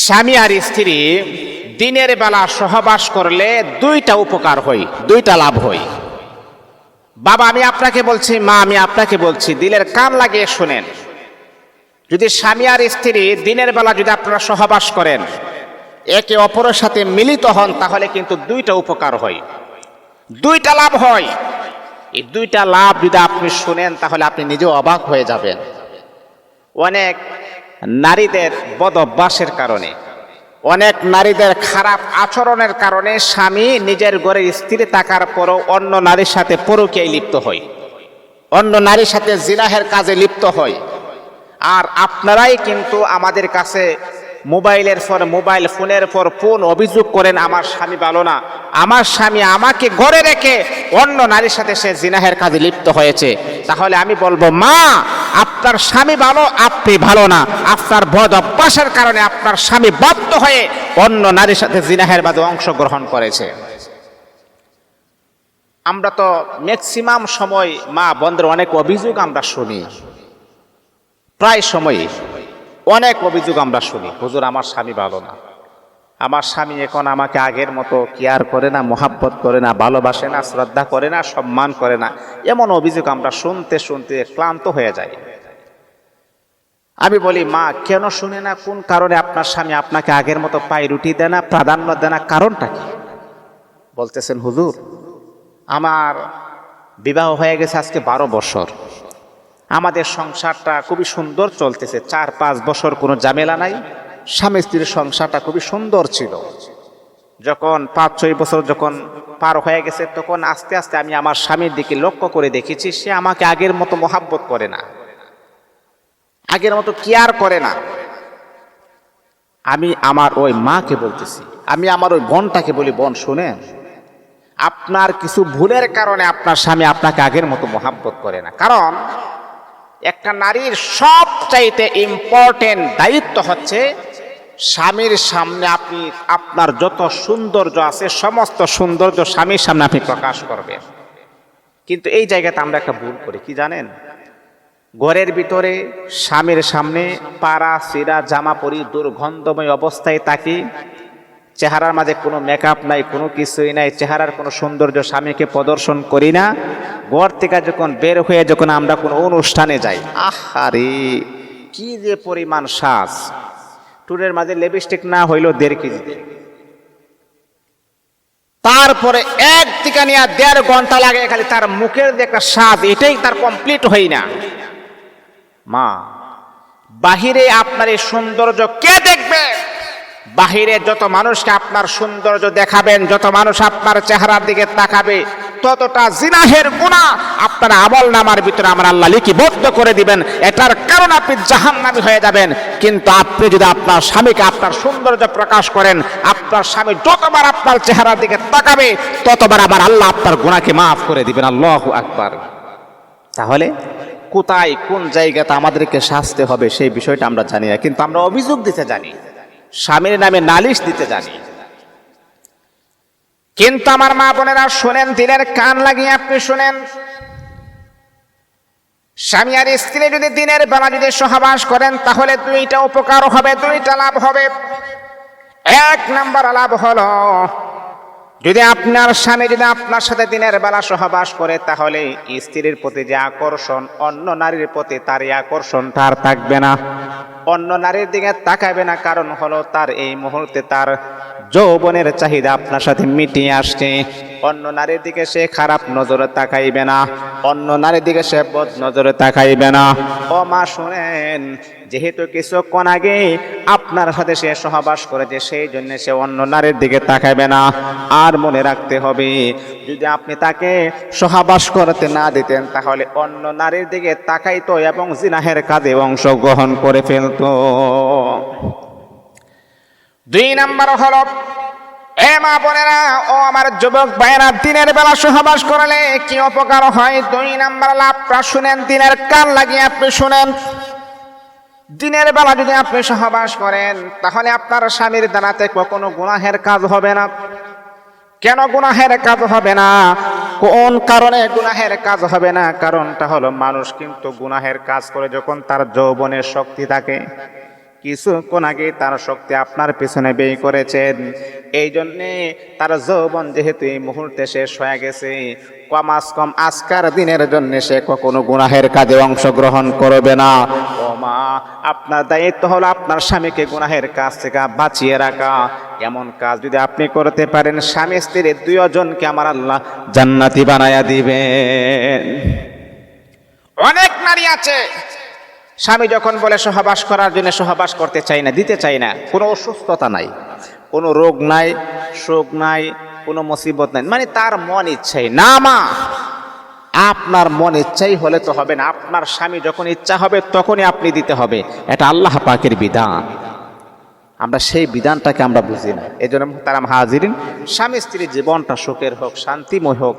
স্বামী আর স্ত্রী দিনের বেলা সহবাস করলে দুইটা উপকার হয়, দুইটা লাভ হয়। বাবা আমি আপনাকে বলছি, মা আমি আপনাকে বলছি, দিলের কান লাগিয়ে শুনেন। যদি স্বামী আর স্ত্রী দিনের বেলা যদি আপনারা সহবাস করেন, একে অপরের সাথে মিলিত হন, তাহলে কিন্তু দুইটা উপকার হয়, দুইটা লাভ হয়। এই দুইটা লাভ যদি আপনি শুনেন তাহলে আপনি নিজেও অবাক হয়ে যাবেন। অনেক নারীদের বদ অভ্যাসের কারণে, অনেক নারীদের খারাপ আচরণের কারণে স্বামী নিজের ঘরে স্ত্রী থাকার পরও অন্য নারীর সাথে পরকীয়ায় লিপ্ত হয়, অন্য নারীর সাথে জিনাহের কাজে লিপ্ত হয়। আর আপনারাই কিন্তু আমাদের কাছে মোবাইলের পর মোবাইল, ফোনের পর ফোন অভিযোগ করেন আমার স্বামী ভালো না, আমার স্বামী আমাকে ঘরে রেখে অন্য নারীর সাথে সে জিনাহের কাজে লিপ্ত হয়েছে। তাহলে আমি বলবো, মা আপনার স্বামী ভালো, আপনি ভালো না। আপনার বদ অভ্যাসের কারণে আপনার স্বামী বাধ্য হয়ে অন্য নারীর সাথে জিনাহের মাঝে অংশগ্রহণ করেছে। আমরা তো ম্যাক্সিমাম সময় মা বোনদের অনেক অভিযোগ আমরা শুনি, প্রায় সময়ই অনেক অভিযোগ আমরা শুনি, হুজুর আমার স্বামী ভালো না, আমার স্বামী এখন আমাকে আগের মতো কেয়ার করে না, মোহাব্বত করে না, ভালোবাসে না, শ্রদ্ধা করে না, সম্মান করে না। এমন অভিযোগ আমরা শুনতে শুনতে ক্লান্ত হয়ে যাই। আমি বলি, মা কেন শুনে না? কোন কারণে আপনার স্বামী আপনাকে আগের মতো পায়রুটি দেয় না, প্রাধান্য দেয় না? কারণটা কি? বলতেছেন, হুজুর আমার বিবাহ হয়ে গেছে আজকে 12 বছর, আমাদের সংসারটা খুবই সুন্দর চলতেছে, 4-5 বছর কোনো ঝামেলা নাই, স্বামী স্ত্রীর সংসারটা খুবই সুন্দর ছিল। যখন 5-6 বছর যখন পার হয়ে গেছে, তখন আস্তে আস্তে আমি আমার স্বামীর দিকে লক্ষ্য করে দেখেছি সে আমাকে আগের মতো মোহাব্বত করে না, আগের মতো কেয়ার করে না। আমি আমার ওই মাকে বলতেছি, আমি আমার ওই বোনটাকে বলি, বোন শুনেন, আপনার কিছু ভুলের কারণে আপনার স্বামী আপনাকে আগের মতো মোহাব্বত করে না। কারণ একটা নারীর সবচাইতে ইম্পর্টেন্ট দায়িত্ব হচ্ছে স্বামীর সামনে আপনি আপনার যত সৌন্দর্য আছে সমস্ত সৌন্দর্য স্বামীর সামনে আপনি প্রকাশ করবেন। কিন্তু এই জায়গাতে আমরা একটা ভুল করি, কি জানেন? ঘরের ভিতরে স্বামীর সামনে পাড়া সিরা জামা পরি দুর্গন্ধময় অবস্থায় থাকি, চেহারার মাঝে কোনো মেকআপ নাই, কোনো কিছুই নাই, চেহারার কোনো সৌন্দর্য স্বামীকে প্রদর্শন করি না। ঘর থেকে যখন বের হয়ে যখন আমরা কোনো অনুষ্ঠানে যাই, আহারে কি যে পরিমাণ সাজ, টুরের মাঝে লিপস্টিক না হইলো 1.5 কেজি, তারপরে এক থেকে নিয়ে 1.5 ঘন্টা লাগে খালি তার মুখের যে একটা সাজ, এটাই তার কমপ্লিট হই না। মা বাহিরে আপনার এই সৌন্দর্য কে দেখবে? বাহিরে যত মানুষকে আপনার সৌন্দর্য দেখাবেন, যত মানুষ আপনার চেহারার দিকে তাকাবে, ততটা জিনাহের গুনাহ আপনার আমলনামার ভিতরে আমার আল্লাহ লিপিবদ্ধ করে দিবেন। এটার কারণে আপনি জাহান্নামী হয়ে যাবেন। কিন্তু আপনি যদি আপনার স্বামীকে আপনার সৌন্দর্য প্রকাশ করেন, আপনার স্বামী যতবার আপনার চেহারার দিকে তাকাবে ততবার আমার আল্লাহ আপনার গুনাহকে মাফ করে দিবেন। আল্লাহু আকবার। তাহলে কোথায় কোন জায়গাতে আমাদেরকে শাস্তি হবে সেই বিষয়টা আমরা জানি না, কিন্তু আমরা অভিযোগ দিতে জানি, স্বামীর নামে নালিশ দিতে জানি। কিন্তু আমার মা বোনেরা শোনেন, দিলের কান লাগিয়ে আপনি শোনেন, স্বামী আর স্ত্রী যদি দিনের বেলা যদি সহবাস করেন তাহলে দুইটা উপকার হবে, দুইটা লাভ হবে। 1 নম্বর লাভ হলো, যদি আপনার স্বামী যদি আপনার সাথে দিনের বেলা সহবাস করে তাহলে স্ত্রীর প্রতি যে আকর্ষণ, অন্য নারীর প্রতি তার এই আকর্ষণটা আর থাকবে না, অন্য নারীর দিকে তাকাবে না। কারণ হলো তার এই মুহূর্তে তার যৌবনের চাহিদা আপনার সাথে মিটিয়ে আসছে। অন্য নারীর দিকে সে খারাপ নজরে তাকাইবে না, অন্য নারীর দিকে সে বদ নজরে তাকাইবে না। ও মা শুনেন, যেহেতু কিছুক্ষণ আগে আপনার সাথে সে সহবাস করেছে, সেই জন্য সে অন্য নারীর দিকে তাকাইবে না। আর মনে রাখতে হবে, যদি আপনি তাকে সহবাস করতে না দিতেন তাহলে অন্য নারীর দিকে তাকাইতো এবং জিনাহের কাজে অংশগ্রহণ করে ফেলতো। 2 নম্বর হলো, এ মা বোনেরা ও আমার যুবক ভাইয়েরা, দিনের বেলা সহবাস করলে কি উপকার হয়? 2 নম্বর লাভটা শুনেন, দিনের কান লাগিয়ে আপনি শুনেন। দিনের বেলা যদি আপনি সহবাস করেন তাহলে আপনার স্বামীর দ্বারাতে কখনো গুনাহের কাজ হবে না। কেন গুনাহের কাজ হবে না? কোন কারণে গুনাহের কাজ হবে না? কারণটা হলো, মানুষ কিন্তু গুনাহের কাজ করে যখন তার যৌবনের শক্তি থাকে, কিছুক্ষণ আগে তার শক্তি আপনার পেছনে ব্যয় করেছেন, এই জন্যে তার যৌবন যেহেতু এই মুহূর্তে শেষ হয়ে গেছে, কমাস কম আজকার দিনের জন্য সে কখনো গুনাহের কাজে অংশগ্রহণ করবে না। ও মা, আপনার দায়িত্ব হলো আপনার স্বামীকে গুনাহের কাজ থেকে বাঁচিয়ে রাখা। এমন কাজ যদি আপনি করতে পারেন, স্বামী স্ত্রী দুইজনকে আমার আল্লাহ জান্নাতি বানায়া দিবেন। অনেক নারী আছে স্বামী যখন বলে সহবাস করার জন্য সহবাস করতে চাই না, দিতে চাই না, কোনো অসুস্থতা নাই, কোনো রোগ নাই, শোক নাই, কোনো মুসিবত নাই, মানে তার মন ইচ্ছাই না। মা, আপনার মন ইচ্ছাই হলে তো হবে না, আপনার স্বামী যখন ইচ্ছা হবে তখনই আপনি দিতে হবে। এটা আল্লাহ পাকের বিধান, আমরা সেই বিধানটাকে আমরা বুঝি না। এই জন্য তারা হাজিরিন, স্বামী স্ত্রীর জীবনটা সুখের হোক, শান্তিময় হোক,